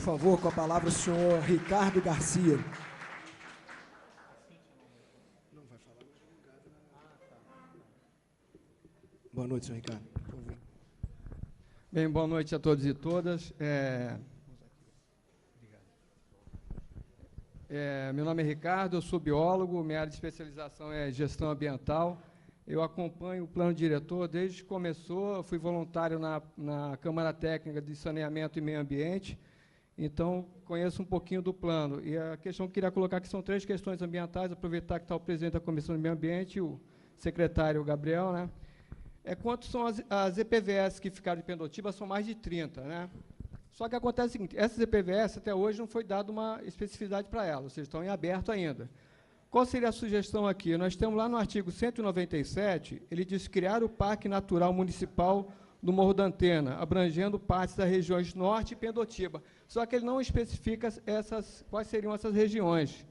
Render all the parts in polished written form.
favor, com a palavra o senhor Ricardo Garcia. Não vai falar. Boa noite, senhor Ricardo. Por favor. Bem, boa noite a todos e todas. Meu nome é Ricardo, eu sou biólogo, minha área de especialização é gestão ambiental. Eu acompanho o plano diretor desde que começou, fui voluntário na Câmara Técnica de Saneamento e Meio Ambiente, então conheço um pouquinho do plano. E a questão que eu queria colocar aqui são 3 questões ambientais, aproveitar que está o presidente da Comissão de Meio Ambiente e o secretário Gabriel, né? Quanto são as EPVS que ficaram de Pendotiba, são mais de 30, né? Só que acontece o seguinte, essas EPVS até hoje não foi dada uma especificidade para elas, ou seja, estão em aberto ainda. Qual seria a sugestão aqui? Nós temos lá no artigo 197, ele diz criar o Parque Natural Municipal do Morro da Antena, abrangendo partes das regiões Norte e Pendotiba. Só que ele não especifica quais seriam essas regiões.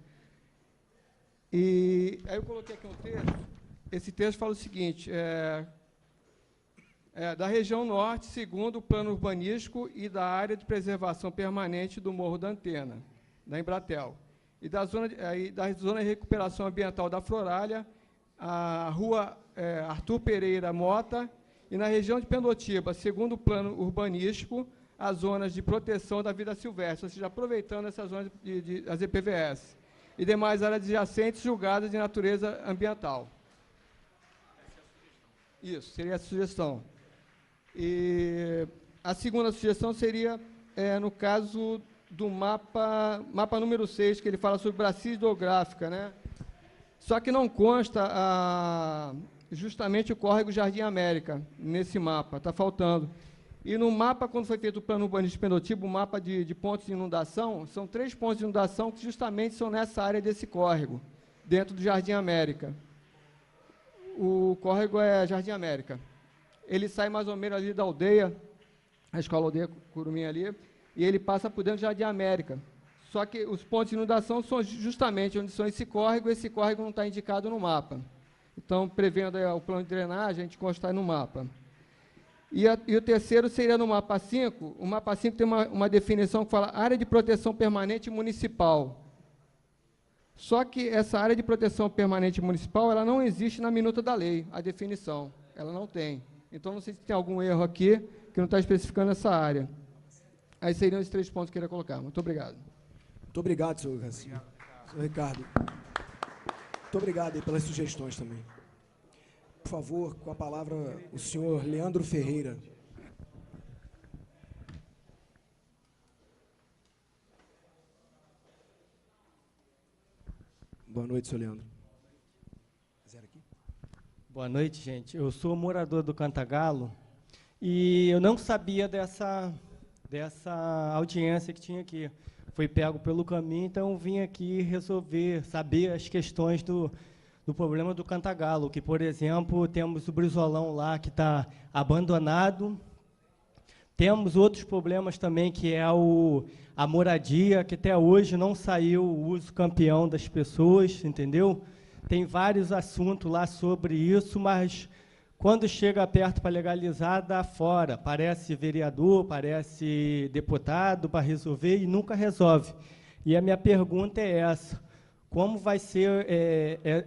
E aí eu coloquei aqui um texto, esse texto fala o seguinte, da região Norte, segundo o plano urbanístico e da área de preservação permanente do Morro da Antena, da Embratel. E da zona de recuperação ambiental da Floralha, a rua Arthur Pereira Mota, e na região de Pendotiba, segundo o plano urbanístico, as zonas de proteção da vida silvestre, ou seja, aproveitando essas zonas as EPVS, e demais áreas adjacentes julgadas de natureza ambiental. Isso, seria a sugestão. E a segunda sugestão seria, no caso do mapa número 6, que ele fala sobre bacia hidrográfica, né? Só que não consta justamente o córrego Jardim América nesse mapa, está faltando. E no mapa, quando foi feito o plano urbanístico de Pendotiba, o mapa de pontos de inundação, são 3 pontos de inundação que justamente são nessa área desse córrego, dentro do Jardim América. O córrego é Jardim América. Ele sai mais ou menos ali da aldeia, a escola aldeia Curumim ali, e ele passa por dentro do Jardim América. Só que os pontos de inundação são justamente onde são esse córrego não está indicado no mapa. Então, prevendo o plano de drenagem, a gente consta no mapa. E o terceiro seria no mapa 5. O mapa 5 tem uma definição que fala área de proteção permanente municipal. Só que essa área de proteção permanente municipal, ela não existe na minuta da lei, a definição. Ela não tem. Então, não sei se tem algum erro aqui que não está especificando essa área. Aí seriam os 3 pontos que eu queria colocar. Muito obrigado. Muito obrigado, senhor Garcia. Senhor Ricardo. Muito obrigado aí pelas sugestões também. Por favor, com a palavra, o senhor Leandro Ferreira. Boa noite, senhor Leandro. Boa noite, gente. Eu sou morador do Cantagalo e eu não sabia dessa audiência que tinha aqui. Fui pego pelo caminho, então eu vim aqui saber as questões do problema do Cantagalo, que, por exemplo, temos o Brizolão lá que está abandonado. Temos outros problemas também, que é a moradia, que até hoje não saiu o uso campeão das pessoas, entendeu? Tem vários assuntos lá sobre isso, mas quando chega perto para legalizar, dá fora. Parece vereador, parece deputado para resolver e nunca resolve. E a minha pergunta é essa: como vai ser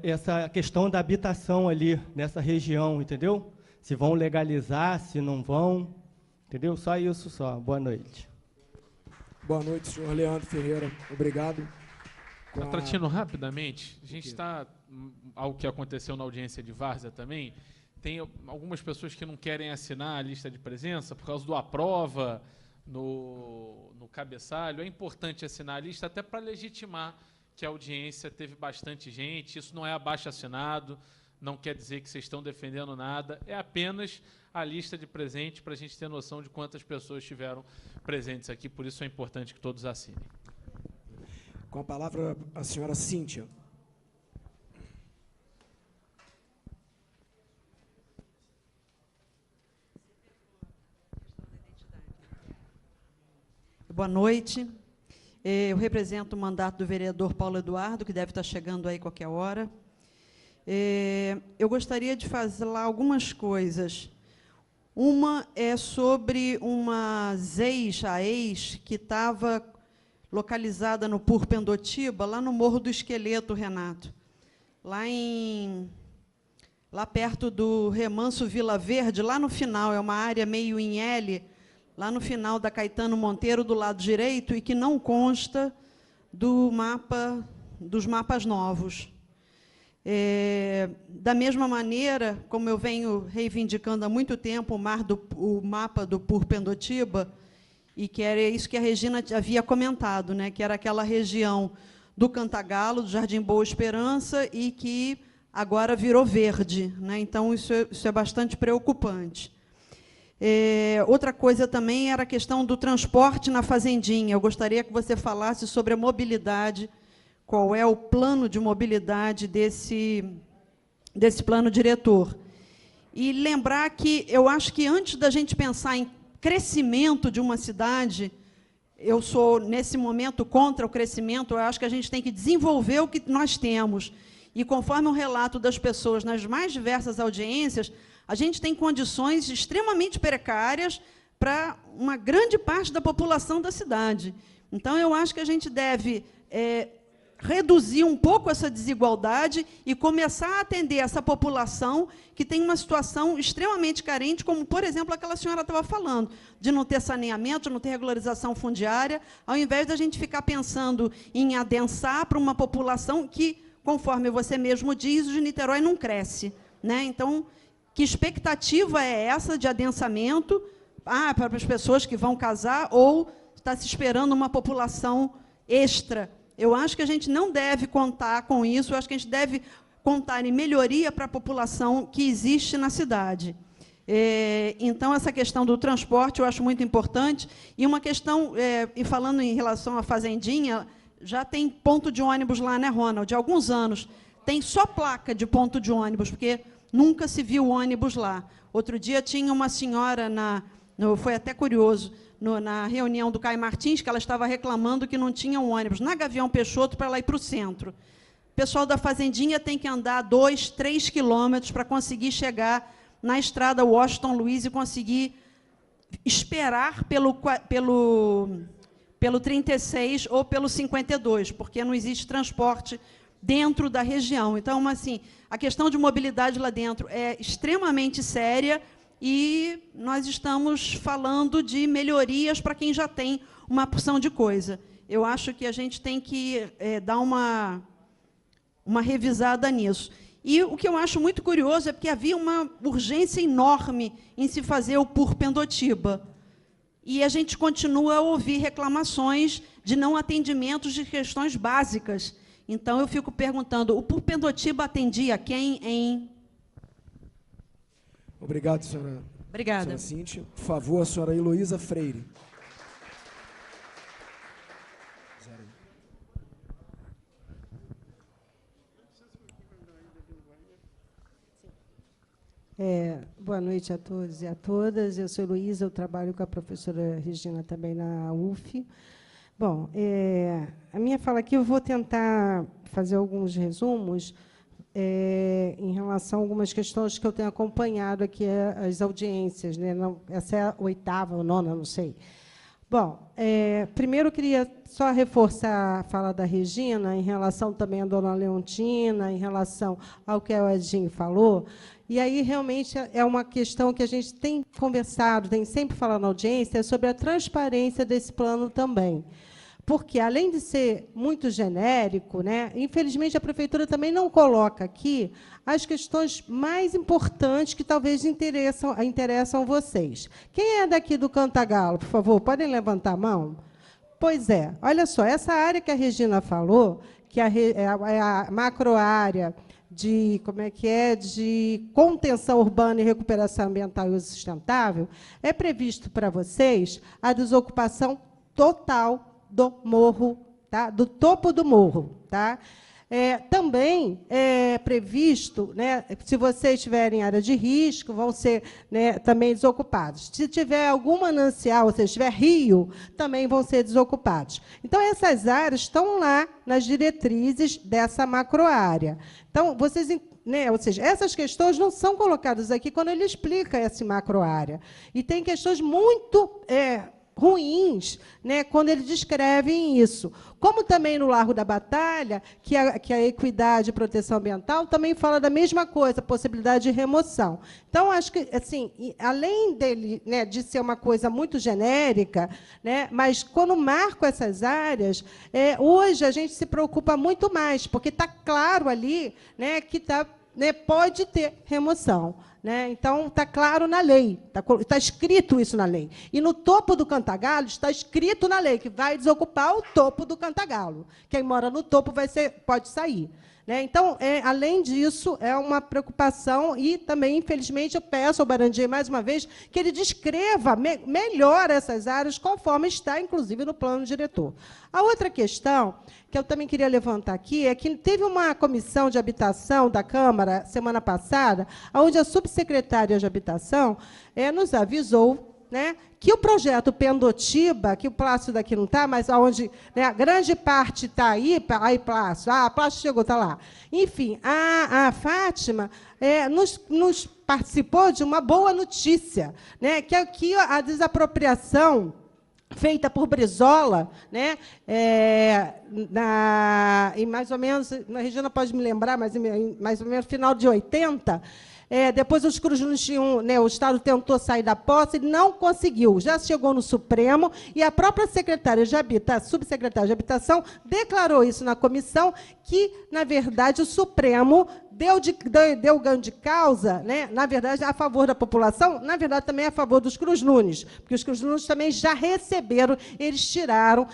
essa questão da habitação ali nessa região, entendeu? Se vão legalizar, se não vão, entendeu? Só isso só. Boa noite. Boa noite, senhor Leandro Ferreira. Obrigado. Tratino, rapidamente, a gente está, algo que aconteceu na audiência de Várzea também, tem algumas pessoas que não querem assinar a lista de presença por causa do aprova no cabeçalho. É importante assinar a lista até para legitimar que a audiência teve bastante gente. Isso não é abaixo-assinado, não quer dizer que vocês estão defendendo nada, é apenas a lista de presente para a gente ter noção de quantas pessoas estiveram presentes aqui, por isso é importante que todos assinem. Com a palavra, a senhora Cíntia. Boa noite. Eu represento o mandato do vereador Paulo Eduardo, que deve estar chegando aí qualquer hora. Eu gostaria de falar algumas coisas. Uma é sobre uma ex que estava localizada no PUR Pendotiba, lá no Morro do Esqueleto, Renato. Lá perto do Remanso Vila Verde, lá no final, é uma área meio em L, lá no final da Caetano Monteiro, do lado direito, e que não consta dos mapas novos. Da mesma maneira, como eu venho reivindicando há muito tempo o mapa do PUR Pendotiba, e que era isso que a Regina havia comentado, né, que era aquela região do Cantagalo, do Jardim Boa Esperança, e que agora virou verde, né? Então, isso é bastante preocupante. Outra coisa também era a questão do transporte na Fazendinha. Eu gostaria que você falasse sobre a mobilidade, qual é o plano de mobilidade desse plano diretor. E lembrar que eu acho que, antes da gente pensar em crescimento de uma cidade, eu sou, nesse momento, contra o crescimento. Eu acho que a gente tem que desenvolver o que nós temos. E, conforme o relato das pessoas nas mais diversas audiências, a gente tem condições extremamente precárias para uma grande parte da população da cidade. Então, eu acho que a gente deve reduzir um pouco essa desigualdade e começar a atender essa população que tem uma situação extremamente carente, como, por exemplo, aquela senhora estava falando, de não ter saneamento, de não ter regularização fundiária, ao invés da gente ficar pensando em adensar para uma população que, conforme você mesmo diz, o de Niterói não cresce, né? Então, que expectativa é essa de adensamento para as pessoas que vão casar, ou está se esperando uma população extra? Eu acho que a gente não deve contar com isso, eu acho que a gente deve contar em melhoria para a população que existe na cidade. Então, essa questão do transporte eu acho muito importante. E uma questão, e falando em relação à Fazendinha, já tem ponto de ônibus lá, né, Ronald? De alguns anos. Tem só placa de ponto de ônibus, porque nunca se viu ônibus lá. Outro dia tinha uma senhora, foi até curioso, na reunião do Caio Martins, que ela estava reclamando que não tinha um ônibus na Gavião Peixoto para ela ir para o centro. O pessoal da Fazendinha tem que andar 2, 3 quilômetros para conseguir chegar na estrada Washington Luiz e conseguir esperar pelo 36 ou pelo 52, porque não existe transporte dentro da região. Então, assim, a questão de mobilidade lá dentro é extremamente séria, e nós estamos falando de melhorias para quem já tem uma porção de coisa. Eu acho que a gente tem que dar uma revisada nisso. E o que eu acho muito curioso é porque havia uma urgência enorme em se fazer o PUR Pendotiba. E a gente continua a ouvir reclamações de não atendimentos de questões básicas. Então, eu fico perguntando, o PUR Pendotiba atendia quem, hein? Obrigado, senhora. Obrigada. Senhora Cíntia. Por favor, a senhora Heloísa Freire. Boa noite a todos e a todas. Eu sou Heloísa, eu trabalho com a professora Regina também na UF. Bom, a minha fala aqui, eu vou tentar fazer alguns resumos em relação a algumas questões que eu tenho acompanhado aqui, as audiências, né? Essa é a 8ª ou 9ª, não sei. Bom, primeiro eu queria só reforçar a fala da Regina em relação também à dona Leontina, em relação ao que a Edinho falou. E aí, realmente, é uma questão que a gente tem conversado, tem sempre falado na audiência, sobre a transparência desse plano também. Porque, além de ser muito genérico, né, infelizmente, a prefeitura também não coloca aqui as questões mais importantes que talvez interessam vocês. Quem é daqui do Cantagalo, por favor, podem levantar a mão? Pois é, olha só, essa área que a Regina falou, que é a macroárea de contenção urbana e recuperação ambiental e sustentável, é previsto para vocês a desocupação total do morro, tá? Do topo do morro. Tá? Também é previsto, né, se vocês tiverem área de risco, vão ser, né, também desocupados. Se tiver algum manancial, ou seja, tiver rio, também vão ser desocupados. Então, essas áreas estão lá nas diretrizes dessa macroárea. Então, vocês, né, ou seja, essas questões não são colocadas aqui quando ele explica essa macroárea. E tem questões muito ruins, né, quando eles descrevem isso. Como também no Largo da Batalha, que a equidade e proteção ambiental também fala da mesma coisa, possibilidade de remoção. Então, acho que, assim, além dele, né, de ser uma coisa muito genérica, né, mas quando marco essas áreas, hoje a gente se preocupa muito mais, porque está claro ali, né, que pode ter remoção. Né? Então, está claro na lei, está escrito isso na lei. E no topo do Cantagalo está escrito na lei que vai desocupar o topo do Cantagalo. Quem mora no topo pode sair. Né? Então, além disso, é uma preocupação e também, infelizmente, eu peço ao Barandier, mais uma vez, que ele descreva melhor essas áreas, conforme está, inclusive, no plano diretor. A outra questão que eu também queria levantar aqui é que teve uma comissão de habitação da Câmara, semana passada, onde a subsecretária de Habitação nos avisou, né, que o projeto Pendotiba, que o Plácio daqui não está, mas onde, né, a grande parte está aí Plácio, a Plácio chegou, está lá. Enfim, a Fátima nos participou de uma boa notícia, né, que aqui a desapropriação feita por Brizola, né, em mais ou menos, a Regina pode me lembrar, mas mais ou menos final de 80, depois os Cruz tinham, né, o Estado tentou sair da posse e não conseguiu. Já chegou no Supremo e a própria secretária de subsecretária de Habitação declarou isso na comissão, que, na verdade, o Supremo deu ganho de causa, né, na verdade, a favor da população, na verdade, também a favor dos Cruz Nunes, porque os Cruz Nunes também já receberam, eles tiraram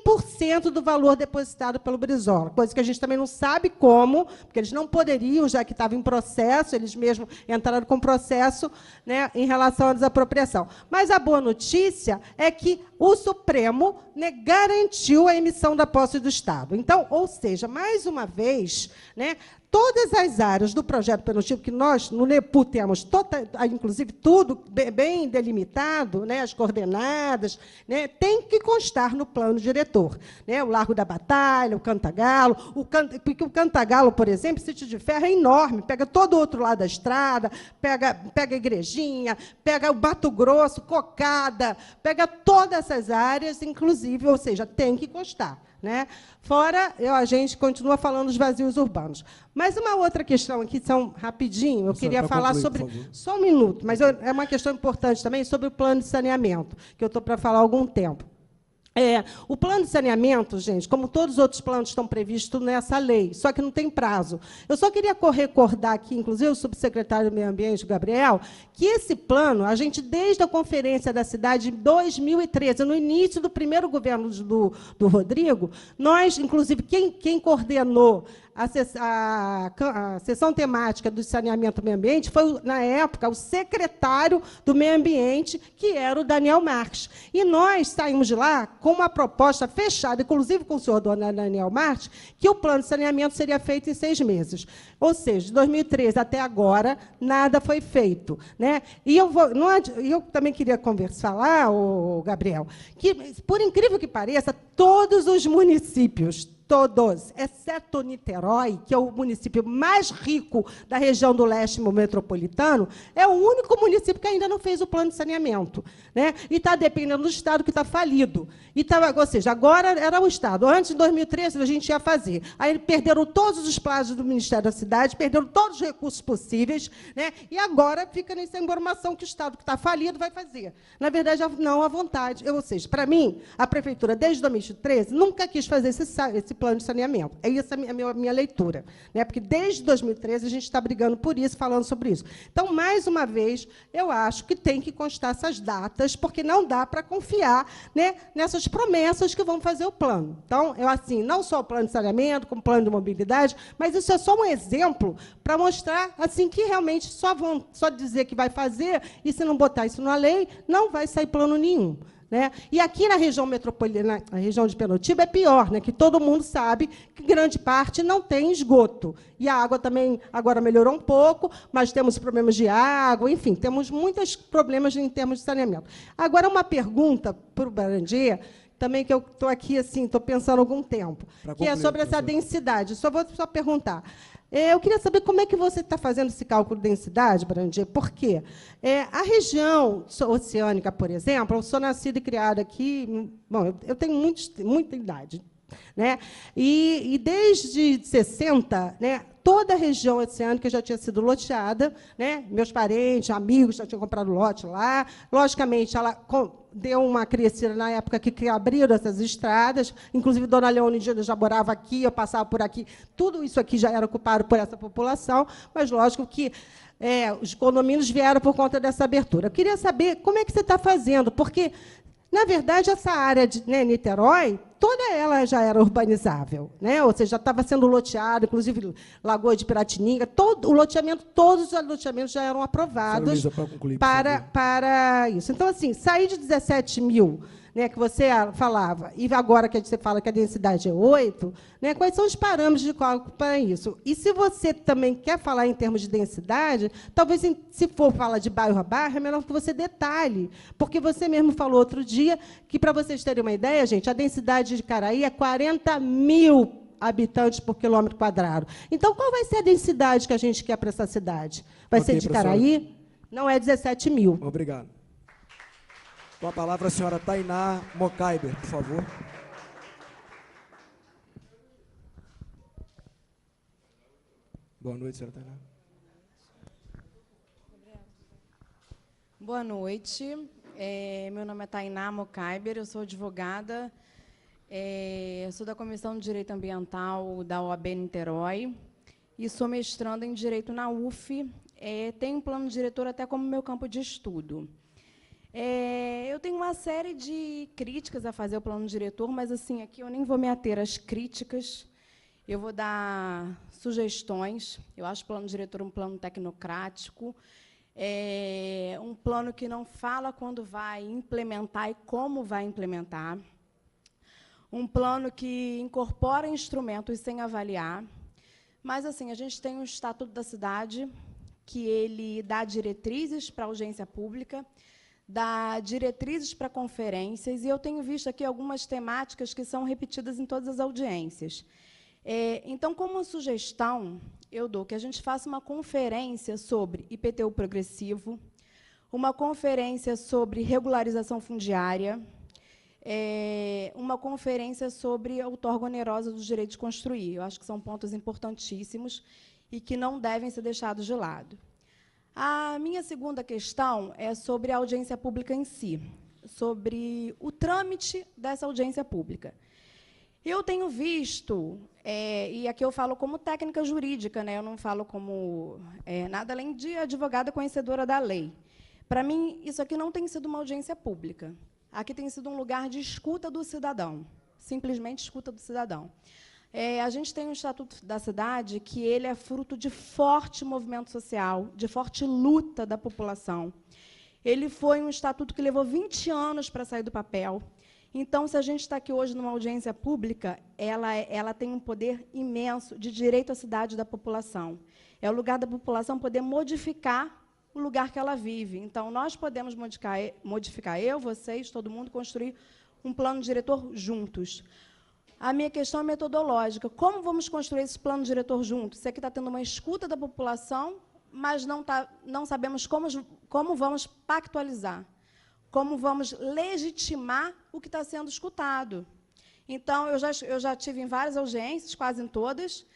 100% do valor depositado pelo Brizola, coisa que a gente também não sabe como, porque eles não poderiam, já que estava em processo, eles mesmos entraram com processo, né, em relação à desapropriação. Mas a boa notícia é que o Supremo, né, garantiu a emissão da posse do Estado. Então, ou seja, mais uma vez, né, todas as áreas do projeto Pendotiba, que nós, no NEPU, temos, inclusive, tudo bem delimitado, né, as coordenadas, né, tem que constar no plano diretor. Né, o Largo da Batalha, o Cantagalo, porque o Cantagalo, por exemplo, o Sítio de Ferro é enorme, pega todo o outro lado da estrada, pega a Igrejinha, pega o Mato Grosso, Cocada, pega todas essas áreas, inclusive, ou seja, tem que constar. Né? Fora, a gente continua falando dos vazios urbanos. Mas uma outra questão aqui, rapidinho, eu queria falar sobre... Só um minuto, mas é uma questão importante também sobre o plano de saneamento, que eu estou para falar há algum tempo. O plano de saneamento, gente, como todos os outros planos estão previstos nessa lei, só que não tem prazo. Eu só queria recordar aqui, inclusive, o subsecretário do Meio Ambiente, Gabriel, que esse plano, a gente, desde a Conferência da Cidade, em 2013, no início do primeiro governo do Rodrigo, nós, inclusive, quem coordenou a sessão temática do saneamento do meio ambiente foi, na época, o secretário do Meio Ambiente, que era o Daniel Marques. E nós saímos de lá com uma proposta fechada, inclusive com o senhor Daniel Marques, que o plano de saneamento seria feito em 6 meses. Ou seja, de 2013 até agora, nada foi feito. Né? E eu também queria falar, Gabriel, que, por incrível que pareça, todos os municípios, todos, exceto Niterói, que é o município mais rico da região do leste metropolitano, é o único município que ainda não fez o plano de saneamento. Né? E está dependendo do Estado, que está falido. Ou seja, agora era o Estado. Antes, em 2013, a gente ia fazer. Aí perderam todos os prazos do Ministério da Cidade, perderam todos os recursos possíveis, né? E agora fica nessa informação que o Estado, que está falido, vai fazer. Na verdade, não à vontade. Ou seja, para mim, a Prefeitura, desde 2013, nunca quis fazer esse plano de saneamento. É essa a minha leitura. Né? Porque, desde 2013, a gente está brigando por isso, falando sobre isso. Então, mais uma vez, eu acho que tem que constar essas datas, porque não dá para confiar, né, nessas promessas que vão fazer o plano. Então, não só o plano de saneamento, como o plano de mobilidade, mas isso é só um exemplo para mostrar assim, que realmente só dizer que vai fazer, e se não botar isso na lei, não vai sair plano nenhum. Né? E aqui na região metropolitana, na região de Pendotiba, é pior, né? Que todo mundo sabe que grande parte não tem esgoto. E a água também agora melhorou um pouco, mas temos problemas de água, enfim, temos muitos problemas em termos de saneamento. Agora, uma pergunta para o Barandier, também que eu estou aqui, estou pensando há algum tempo, que é sobre essa densidade. Vou perguntar. Eu queria saber como é que você está fazendo esse cálculo de densidade, Brandir, porque a região oceânica, por exemplo, eu sou nascida e criada aqui, bom, eu tenho muita idade, né? E desde 60, né, toda a região oceânica já tinha sido loteada, né? Meus parentes, amigos já tinham comprado lote lá. Logicamente, ela deu uma crescida na época que abriram essas estradas. Inclusive, Dona Leonidina já morava aqui, eu passava por aqui. Tudo isso aqui já era ocupado por essa população, mas, lógico que os condomínios vieram por conta dessa abertura. Eu queria saber como é que você está fazendo, porque, na verdade, essa área de Niterói, toda ela já era urbanizável, né? Ou seja, já estava sendo loteada, inclusive Lagoa de Piratininga, todos os loteamentos já eram aprovados para isso. Então, assim, sair de 17 mil, né, que você falava, e agora que você fala que a densidade é 8, né, quais são os parâmetros de cálculo para isso? E se você também quer falar em termos de densidade, talvez, se for falar de bairro a bairro, é melhor que você detalhe, porque você mesmo falou outro dia que, para vocês terem uma ideia, gente, a densidade de Caraí é 40 mil habitantes por quilômetro quadrado. Então, qual vai ser a densidade que a gente quer para essa cidade? Vai ser de Caraí? Não é 17 mil. Obrigado. Com a palavra, a senhora Tainá Mocaiber, por favor. Boa noite, senhora Tainá. Boa noite. Meu nome é Tainá Mocaiber, eu sou advogada, sou da Comissão de Direito Ambiental da OAB Niterói e sou mestranda em Direito na UF. Tenho um plano diretor até como meu campo de estudo. Eu tenho uma série de críticas a fazer ao plano diretor, mas, assim, aqui eu nem vou me ater às críticas, eu vou dar sugestões. Eu acho o plano diretor um plano tecnocrático, um plano que não fala quando vai implementar e como vai implementar, um plano que incorpora instrumentos sem avaliar. Mas, assim, a gente tem um Estatuto da Cidade, que ele dá diretrizes para a audiência pública, dá diretrizes para conferências, e eu tenho visto aqui algumas temáticas que são repetidas em todas as audiências. Então, como sugestão, eu dou que a gente faça uma conferência sobre IPTU progressivo, uma conferência sobre regularização fundiária, uma conferência sobre a outorga onerosa do direito de construir. Eu acho que são pontos importantíssimos e que não devem ser deixados de lado. A minha segunda questão é sobre a audiência pública em si, sobre o trâmite dessa audiência pública. Eu tenho visto, e aqui eu falo como técnica jurídica, né, eu não falo como nada além de advogada conhecedora da lei. Para mim, isso aqui não tem sido uma audiência pública. Aqui tem sido um lugar de escuta do cidadão, simplesmente escuta do cidadão. A gente tem um Estatuto da Cidade que ele é fruto de forte movimento social, de forte luta da população. Ele foi um estatuto que levou 20 anos para sair do papel. Então, se a gente está aqui hoje numa audiência pública, ela tem um poder imenso de direito à cidade da população. É o lugar da população poder modificar o lugar que ela vive. Então, nós podemos modificar eu, vocês, todo mundo, construir um plano diretor juntos. A minha questão é metodológica. Como vamos construir esse plano diretor juntos? Se aqui está tendo uma escuta da população, mas não sabemos como vamos pactualizar, como vamos legitimar o que está sendo escutado. Então, eu já tive em várias audiências, quase em todas,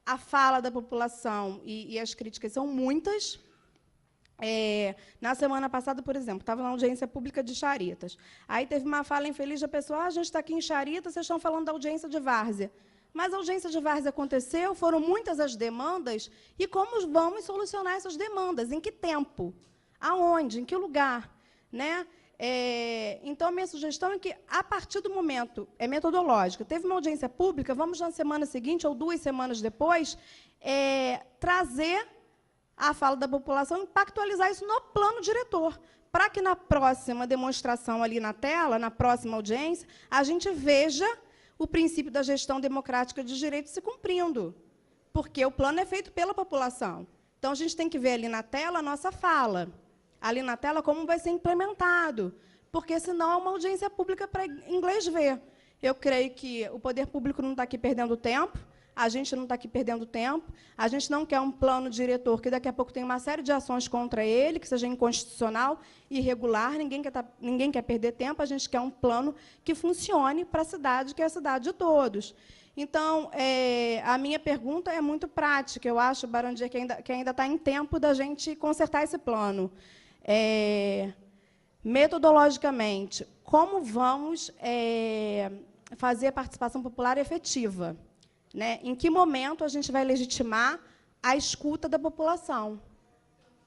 a fala da população e as críticas são muitas. Na semana passada, por exemplo, estava na audiência pública de Charitas. Aí teve uma fala infeliz da pessoa: a gente está aqui em Charitas, vocês estão falando da audiência de várzea. Mas a audiência de várzea aconteceu, foram muitas as demandas, e como vamos solucionar essas demandas? Em que tempo? Aonde? Em que lugar? Né? Então, a minha sugestão é que, a partir do momento, metodológica, teve uma audiência pública, vamos, na semana seguinte, ou 2 semanas depois, trazer a fala da população e pactualizar isso no plano diretor, para que, na próxima demonstração ali na tela, na próxima audiência, a gente veja o princípio da gestão democrática de direito se cumprindo, porque o plano é feito pela população. Então, a gente tem que ver ali na tela a nossa fala, ali na tela como vai ser implementado, porque, senão, é uma audiência pública para inglês ver. Eu creio que o poder público não está aqui perdendo tempo, A gente não está aqui perdendo tempo. A gente não quer um plano diretor que daqui a pouco tem uma série de ações contra ele, que seja inconstitucional, irregular. Ninguém quer perder tempo. A gente quer um plano que funcione para a cidade, que é a cidade de todos. Então, a minha pergunta é muito prática. Eu acho, Barão de Jair, que ainda está em tempo da gente consertar esse plano. Metodologicamente, como vamos fazer a participação popular efetiva? Né? Em que momento a gente vai legitimar a escuta da população?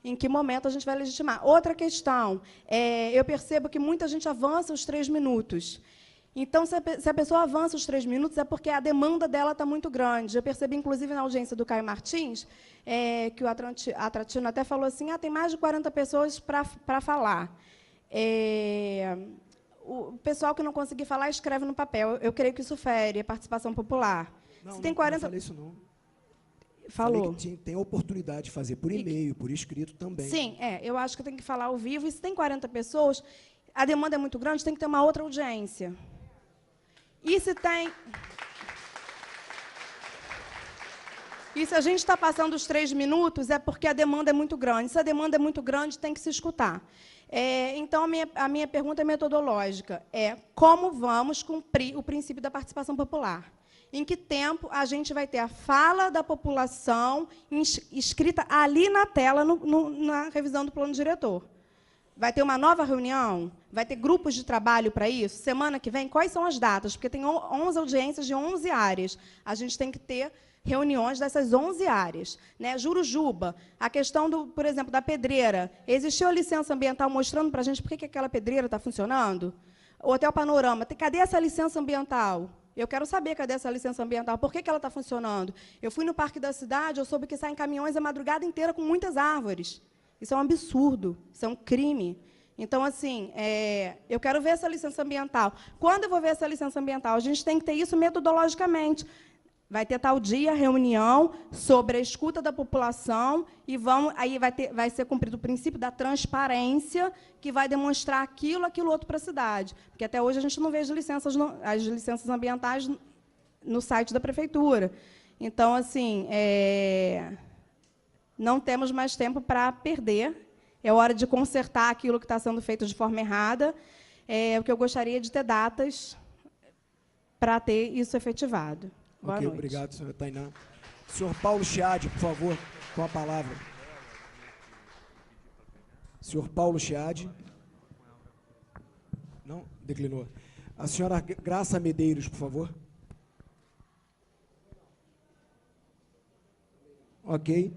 Em que momento a gente vai legitimar? Outra questão, eu percebo que muita gente avança os 3 minutos. Então, se a pessoa avança os 3 minutos, é porque a demanda dela está muito grande. Eu percebi, inclusive, na audiência do Caio Martins, que o Atratino até falou assim, tem mais de 40 pessoas para falar. O pessoal que não conseguir falar, escreve no papel. Eu creio que isso fere a participação popular. Não, se tem 40... não falei isso, não. Falou. Falei que tem a oportunidade de fazer por e-mail, por escrito também. Sim, eu acho que tem que falar ao vivo. E se tem 40 pessoas, a demanda é muito grande, tem que ter uma outra audiência. E se tem... E se a gente está passando os 3 minutos, é porque a demanda é muito grande. Se a demanda é muito grande, tem que se escutar. Então, a minha pergunta é metodológica. Como vamos cumprir o princípio da participação popular? Em que tempo a gente vai ter a fala da população escrita ali na tela, na revisão do plano diretor? Vai ter uma nova reunião? Vai ter grupos de trabalho para isso? Semana que vem, quais são as datas? Porque tem 11 audiências de 11 áreas. A gente tem que ter reuniões dessas 11 áreas. Né? Jurujuba, a questão, por exemplo, da pedreira. Existiu a licença ambiental mostrando para a gente por que aquela pedreira está funcionando? O Hotel Panorama, cadê essa licença ambiental? Eu quero saber cadê essa licença ambiental, por que ela está funcionando? Eu fui no Parque da Cidade, eu soube que saem caminhões a madrugada inteira com muitas árvores. Isso é um absurdo, isso é um crime. Então, assim, eu quero ver essa licença ambiental. Quando eu vou ver essa licença ambiental? A gente tem que ter isso metodologicamente. Vai ter tal dia reunião sobre a escuta da população e aí vai ser cumprido o princípio da transparência, que vai demonstrar aquilo outro para a cidade. Porque até hoje a gente não vê as licenças ambientais no site da prefeitura. Então, assim, não temos mais tempo para perder. É hora de consertar aquilo que está sendo feito de forma errada. O que eu gostaria de ter datas para ter isso efetivado. Boa noite. Obrigado, senhora Tainá. Senhor Paulo Chiadi, por favor, com a palavra. Senhor Paulo Chiadi. Não? Declinou. A senhora Graça Medeiros, por favor. Ok.